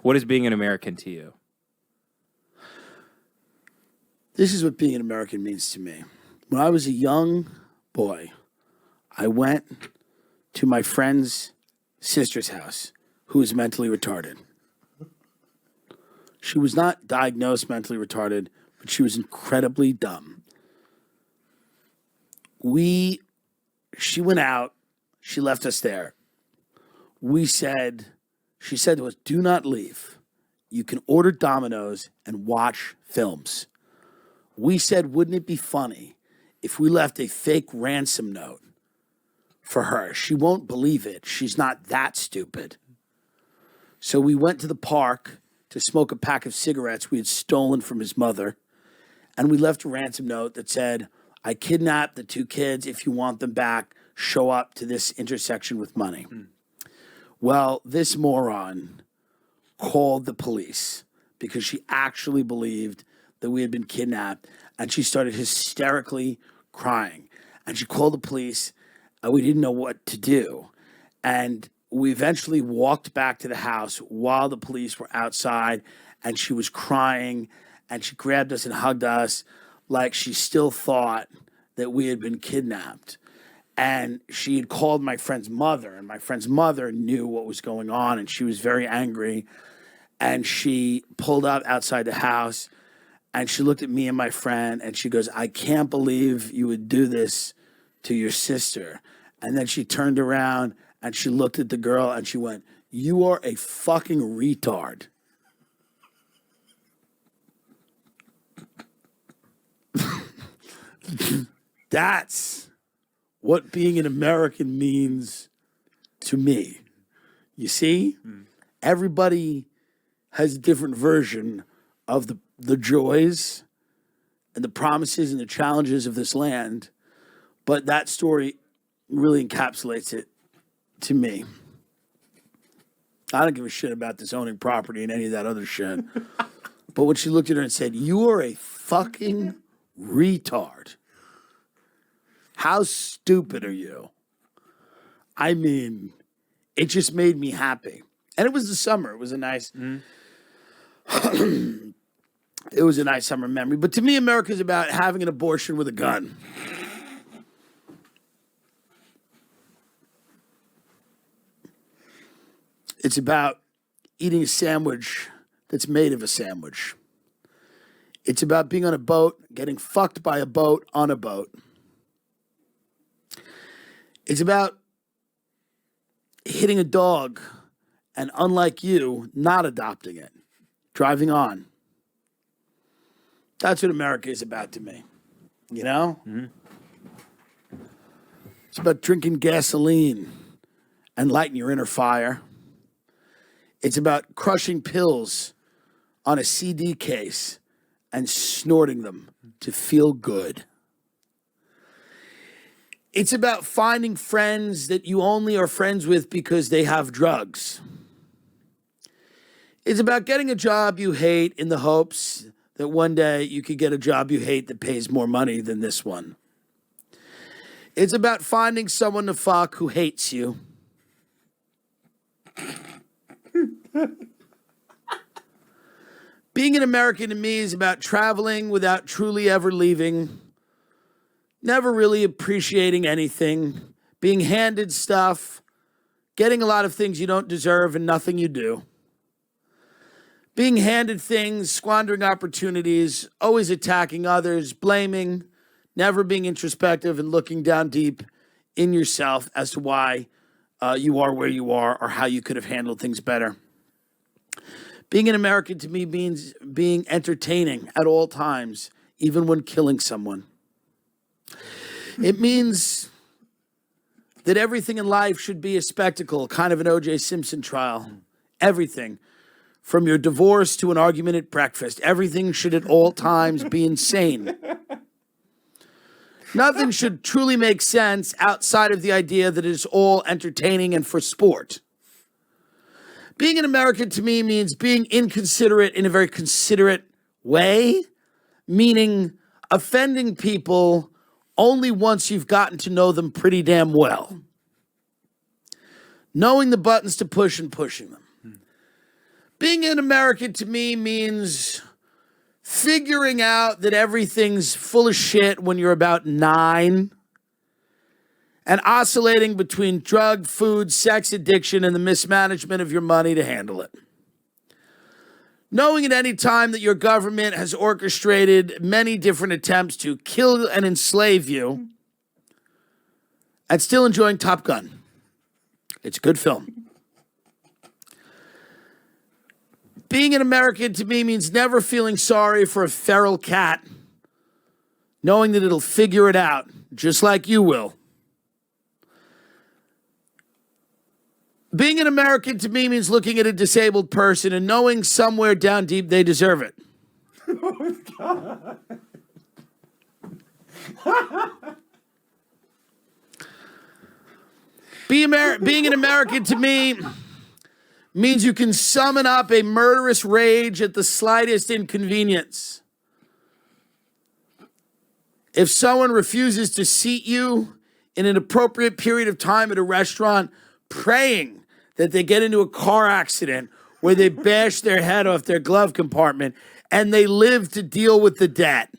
What is being an American to you? This is what being an American means to me. When I was a young boy, I went to my friend's sister's house, who was mentally retarded. She was not diagnosed mentally retarded, but she was incredibly dumb. She went out. She left us there. She said to us, do not leave. You can order Domino's and watch films. We said, wouldn't it be funny if we left a fake ransom note for her? She won't believe it. She's not that stupid. So we went to the park to smoke a pack of cigarettes we had stolen from his mother. And we left a ransom note that said, I kidnapped the 2 kids. If you want them back, show up to this intersection with money. Well, this moron called the police because she actually believed that we had been kidnapped, and she started hysterically crying. And she called the police, and we didn't know what to do. And we eventually walked back to the house while the police were outside, and she was crying, and she grabbed us and hugged us like she still thought that we had been kidnapped. And she had called my friend's mother, and my friend's mother knew what was going on, and she was very angry. And she pulled up outside the house, and she looked at me and my friend, and she goes, I can't believe you would do this to your sister. And then she turned around, and she looked at the girl, and she went, you are a fucking retard. That's what being an American means to me. You see? Everybody has a different version of the joys and the promises and the challenges of this land. But that story really encapsulates it to me. I don't give a shit about this owning property and any of that other shit. But when she looked at her and said, you are a fucking retard. How stupid are you? I mean, it just made me happy. And it was the summer. It was a nice, it was a nice summer memory. But to me, America is about having an abortion with a gun. It's about eating a sandwich that's made of a sandwich. It's about being on a boat, getting fucked by a boat on a boat. It's about hitting a dog and, unlike you, not adopting it, driving on. That's what America is about to me, you know? Mm-hmm. It's about drinking gasoline and lighting your inner fire. It's about crushing pills on a CD case and snorting them to feel good. It's about finding friends that you only are friends with because they have drugs. It's about getting a job you hate in the hopes that one day you could get a job you hate that pays more money than this one. It's about finding someone to fuck who hates you. Being an American to me is about traveling without truly ever leaving, never really appreciating anything, being handed stuff, getting a lot of things you don't deserve and nothing you do. Being handed things, squandering opportunities, always attacking others, blaming, never being introspective and looking down deep in yourself as to why you are where you are or how you could have handled things better. Being an American to me means being entertaining at all times, even when killing someone. It means that everything in life should be a spectacle, kind of an O.J. Simpson trial. Everything. From your divorce to an argument at breakfast. Everything should at all times be insane. Nothing should truly make sense outside of the idea that it is all entertaining and for sport. Being an American to me means being inconsiderate in a very considerate way, meaning offending people only once you've gotten to know them pretty damn well. Knowing the buttons to push and pushing them. Being Being an American to me means figuring out that everything's full of shit when you're about 9 and oscillating between drug, food, sex addiction, and the mismanagement of your money to handle it. Knowing at any time that your government has orchestrated many different attempts to kill and enslave you, and still enjoying Top Gun. It's a good film. Being an American to me means never feeling sorry for a feral cat, knowing that it'll figure it out, just like you will. Being an American to me means looking at a disabled person and knowing somewhere down deep they deserve it. Oh, God. Being an American to me means you can summon up a murderous rage at the slightest inconvenience. If someone refuses to seat you in an appropriate period of time at a restaurant, praying that they get into a car accident where they bash their head off their glove compartment and they live to deal with the debt.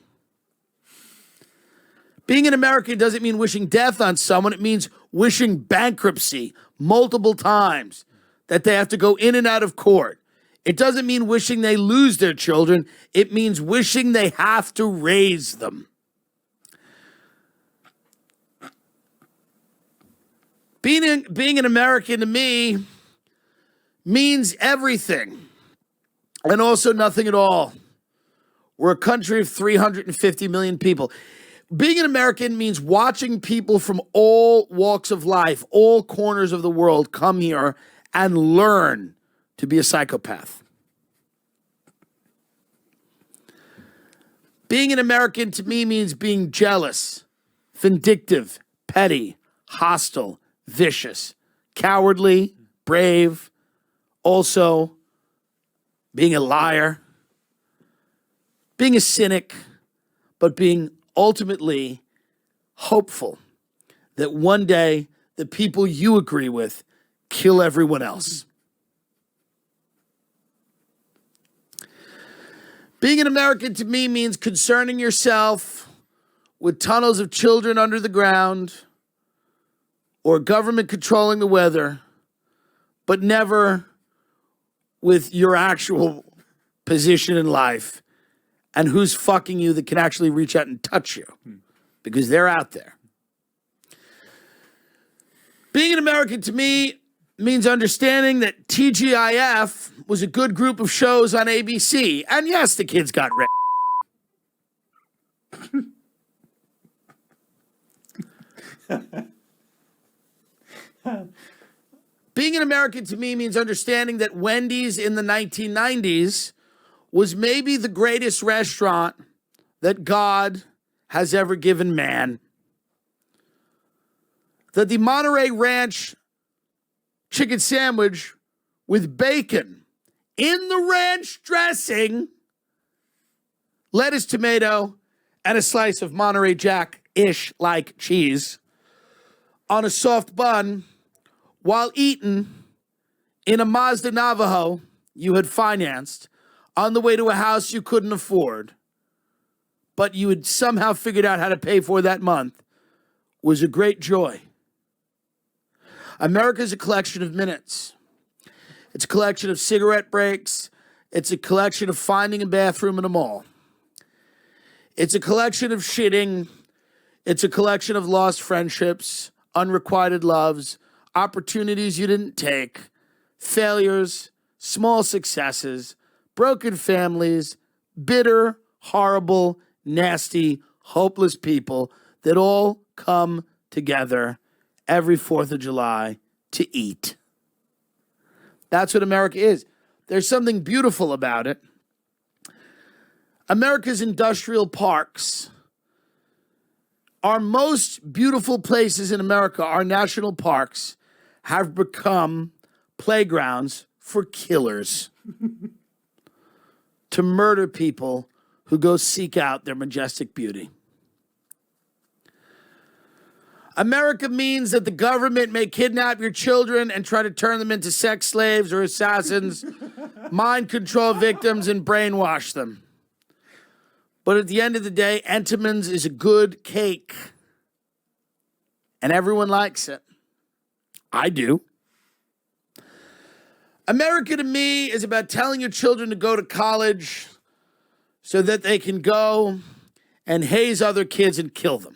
Being an American doesn't mean wishing death on someone. It means wishing bankruptcy multiple times, that they have to go in and out of court. It doesn't mean wishing they lose their children. It means wishing they have to raise them. Being an American to me means everything and also nothing at all. We're a country of 350 million people. Being an American means watching people from all walks of life, all corners of the world come here and learn to be a psychopath. Being an American to me means being jealous, vindictive, petty, hostile, vicious, cowardly, brave, also being a liar, being a cynic, but being ultimately hopeful that one day the people you agree with kill everyone else. Being an American to me means concerning yourself with tunnels of children under the ground or government controlling the weather, but never with your actual position in life and who's fucking you that can actually reach out and touch you, because they're out there. Being an American to me means understanding that TGIF was a good group of shows on ABC. And yes, the kids got Being an American to me means understanding that Wendy's in the 1990s was maybe the greatest restaurant that God has ever given man. That the Monterey Ranch chicken sandwich with bacon in the ranch dressing, lettuce, tomato, and a slice of Monterey Jack-ish like cheese on a soft bun while eaten in a Mazda Navajo you had financed on the way to a house you couldn't afford, but you had somehow figured out how to pay for that month, was a great joy. America's a collection of minutes. It's a collection of cigarette breaks. It's a collection of finding a bathroom in a mall. It's a collection of shitting. It's a collection of lost friendships, unrequited loves, opportunities you didn't take, failures, small successes, broken families, bitter, horrible, nasty, hopeless people that all come together every 4th of July to eat. That's what America is. There's something beautiful about it. America's industrial parks, our most beautiful places in America, our national parks, have become playgrounds for killers to murder people who go seek out their majestic beauty. America means that the government may kidnap your children and try to turn them into sex slaves or assassins, mind control victims, and brainwash them. But at the end of the day, Entenmann's is a good cake. And everyone likes it. I do. America to me is about telling your children to go to college so that they can go and haze other kids and kill them.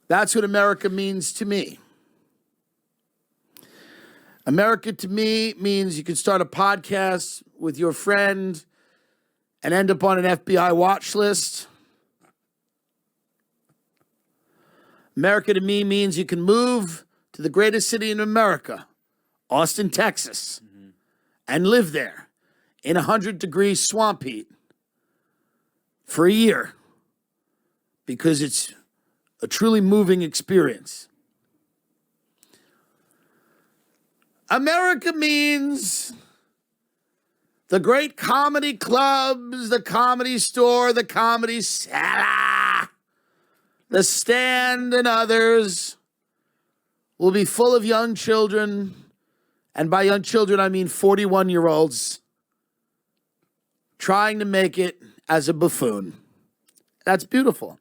That's what America means to me. America to me means you can start a podcast with your friend and end up on an FBI watch list. America to me means you can move to the greatest city in America, Austin, Texas, and live there in 100-degree swamp heat for a year because it's a truly moving experience. America means the great comedy clubs, the Comedy Store, the Comedy Cellar, the Stand, and others will be full of young children, and by young children I mean 41-year-olds, trying to make it as a buffoon. That's beautiful.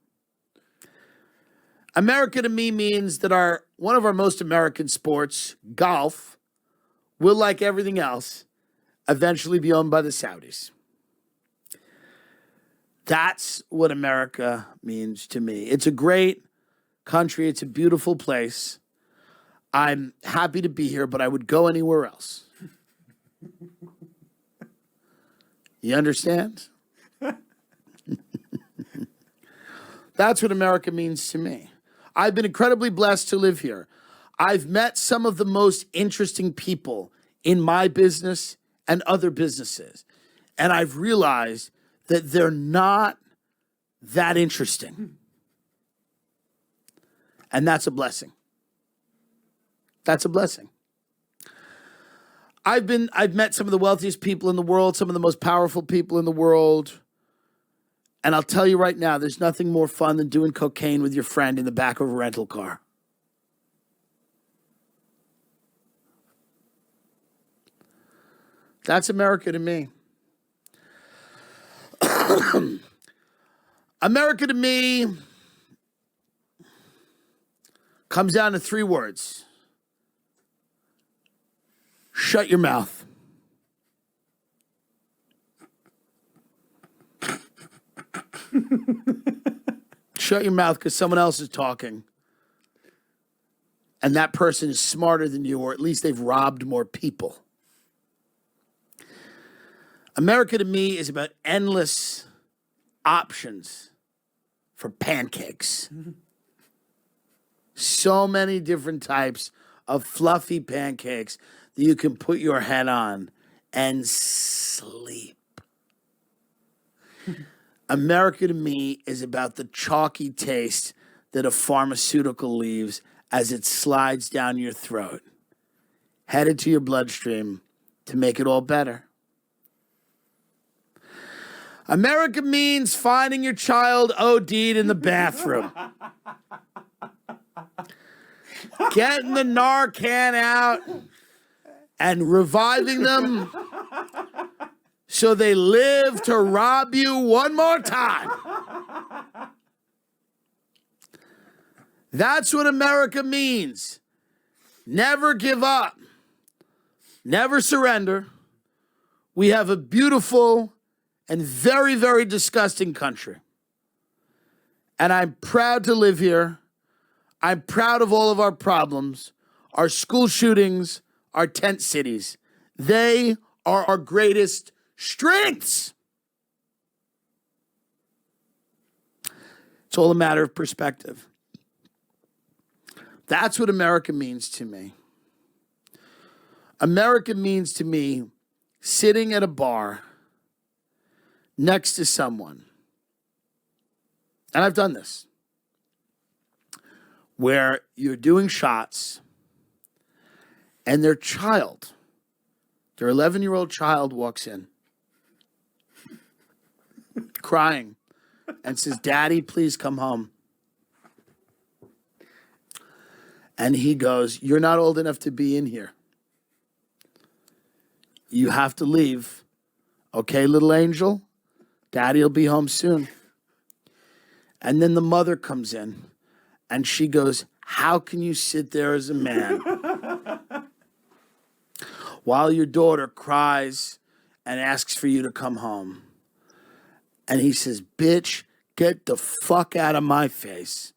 America to me means that one of our most American sports, golf, will, like everything else, eventually be owned by the Saudis. That's what America means to me. It's a great country. It's a beautiful place. I'm happy to be here, but I would go anywhere else. You understand? That's what America means to me. I've been incredibly blessed to live here. I've met some of the most interesting people in my business and other businesses. And I've realized that they're not that interesting. And that's a blessing. That's a blessing. I've met some of the wealthiest people in the world, some of the most powerful people in the world. And I'll tell you right now, there's nothing more fun than doing cocaine with your friend in the back of a rental car. That's America to me. America to me comes down to 3 words. Shut your mouth. Shut your mouth because someone else is talking. And that person is smarter than you, or at least they've robbed more people. America to me is about endless options for pancakes. So many different types of fluffy pancakes that you can put your head on and sleep. America to me is about the chalky taste that a pharmaceutical leaves as it slides down your throat, headed to your bloodstream to make it all better. America means finding your child OD'd in the bathroom. Getting the Narcan out and reviving them so they live to rob you one more time. That's what America means. Never give up. Never surrender. We have a beautiful and very, very disgusting country. And I'm proud to live here. I'm proud of all of our problems, our school shootings, our tent cities. They are our greatest strengths. It's all a matter of perspective. That's what America means to me. America means to me sitting at a bar next to someone, and I've done this, where you're doing shots and their 11-year-old child walks in, crying and says, Daddy, please come home. And he goes, you're not old enough to be in here. You have to leave. Okay, little angel? Daddy will be home soon. And then the mother comes in and she goes, how can you sit there as a man while your daughter cries and asks for you to come home? And he says, bitch, get the fuck out of my face.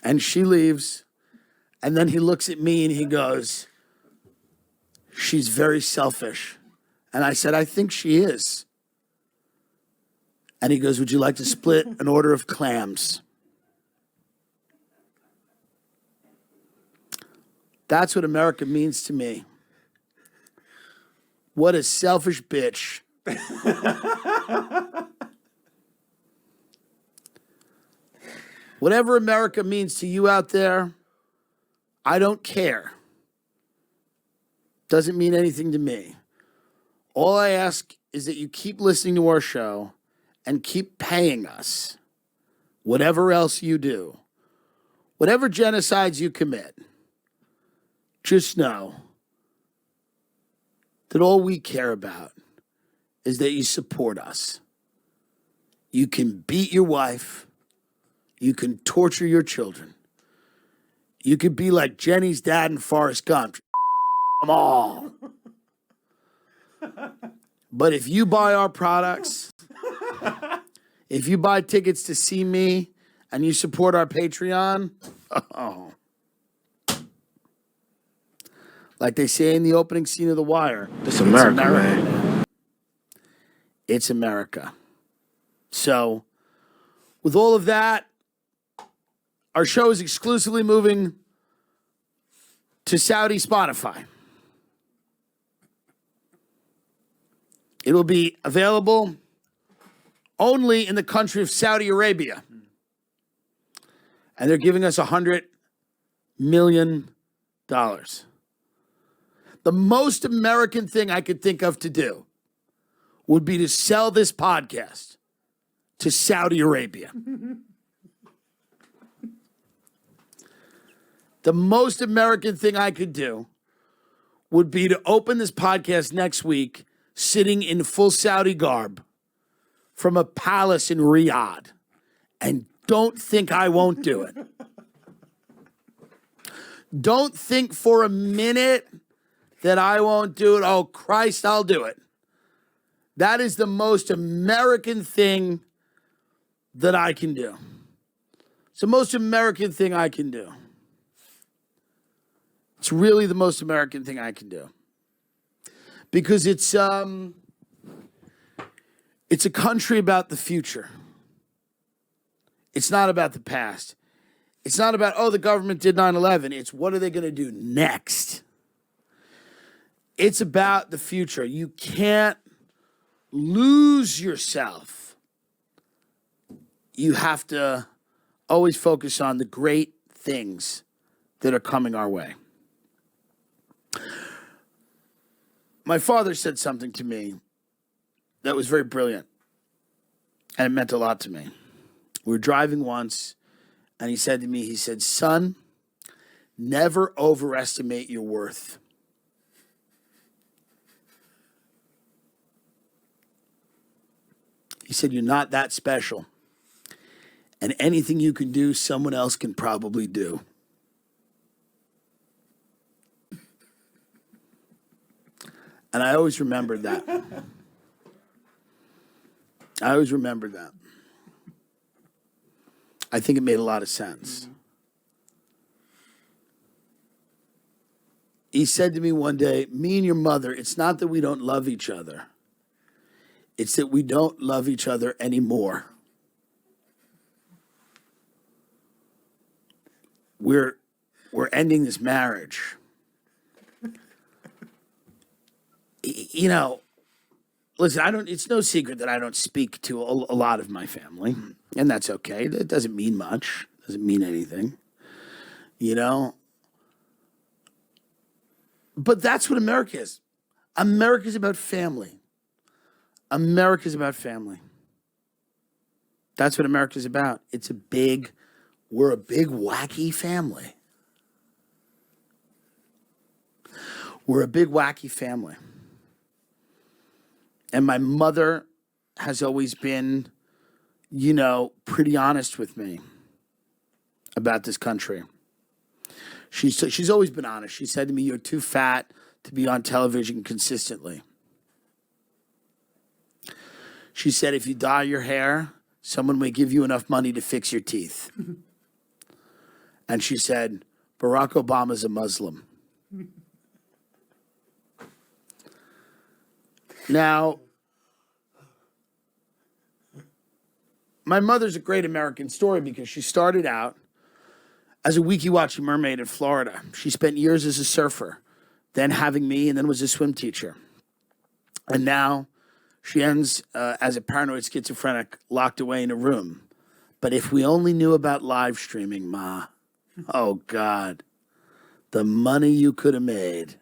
And she leaves. And then he looks at me and he goes, she's very selfish. And I said, I think she is. And he goes, would you like to split an order of clams? That's what America means to me. What a selfish bitch. Whatever America means to you out there, I don't care. Doesn't mean anything to me. All I ask is that you keep listening to our show and keep paying us. Whatever else you do, whatever genocides you commit, just know that all we care about is that you support us. You can beat your wife. You can torture your children. You could be like Jenny's dad in Forrest Gump. Them all. But if you buy our products, if you buy tickets to see me and you support our Patreon, oh. Like they say in the opening scene of The Wire, it's America, man. It's America. So, with all of that, our show is exclusively moving to Saudi Spotify. It will be available only in the country of Saudi Arabia. And they're giving us $100 million. The most American thing I could think of to do would be to sell this podcast to Saudi Arabia. The most American thing I could do would be to open this podcast next week sitting in full Saudi garb from a palace in Riyadh. And don't think I won't do it. Don't think for a minute that I won't do it. Oh, Christ, I'll do it. That is the most American thing that I can do. It's the most American thing I can do. It's really the most American thing I can do. Because it's a country about the future. It's not about the past. It's not about, oh, the government did 9/11. It's what are they going to do next? It's about the future. You can't lose yourself. You have to always focus on the great things that are coming our way. My father said something to me that was very brilliant, and it meant a lot to me. We were driving once, and he said to me, he said, son, never overestimate your worth. He said, you're not that special. And anything you can do, someone else can probably do. And I always remembered that. I always remembered that. I think it made a lot of sense. Mm-hmm. He said to me one day, me and your mother, it's not that we don't love each other. It's that we don't love each other anymore. We're ending this marriage. You know, listen, it's no secret that I don't speak to a lot of my family, and that's okay. It doesn't mean much. It doesn't mean anything, you know? But that's what America is. America is about family. America's about family. That's what America's about. We're a big, wacky family. We're a big, wacky family. And my mother has always been, pretty honest with me about this country. She's always been honest. She said to me, "You're too fat to be on television consistently." She said, "If you dye your hair, someone may give you enough money to fix your teeth." And she said, "Barack Obama's a Muslim." Now, my mother's a great American story because she started out as a weeky-watchy mermaid in Florida. She spent years as a surfer, then having me, and then was a swim teacher. And now she ends as a paranoid schizophrenic locked away in a room. But if we only knew about live streaming, Ma, oh, God, the money you could have made.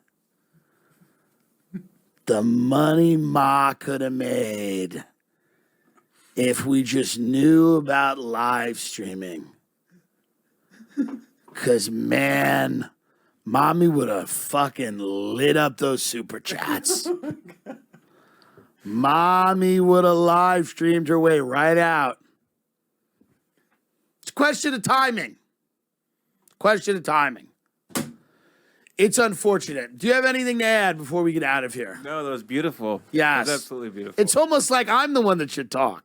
The money Ma could have made if we just knew about live streaming. Because, man, Mommy would have fucking lit up those super chats. Mommy would have live streamed her way right out. It's a question of timing. Question of timing. It's unfortunate. Do you have anything to add before we get out of here? No, that was beautiful. Yes. That was absolutely beautiful. It's almost like I'm the one that should talk.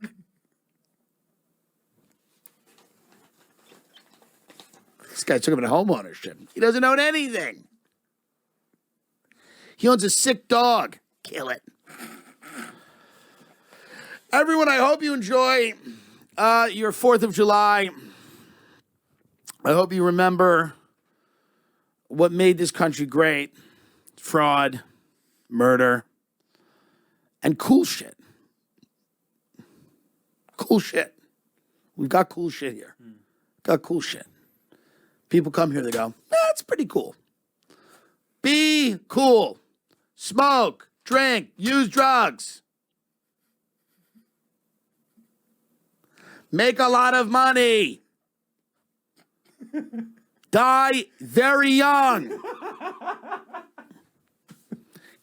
This guy took him into homeownership. He doesn't own anything. He owns a sick dog. Kill it. Everyone, I hope you enjoy your 4th of July. I hope you remember what made this country great. Fraud, murder, and cool shit. Cool shit. We've got cool shit here. Got cool shit. People come here, they go, that's pretty cool. Be cool. Smoke, drink, use drugs. Make a lot of money. Die very young.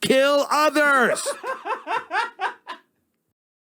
Kill others.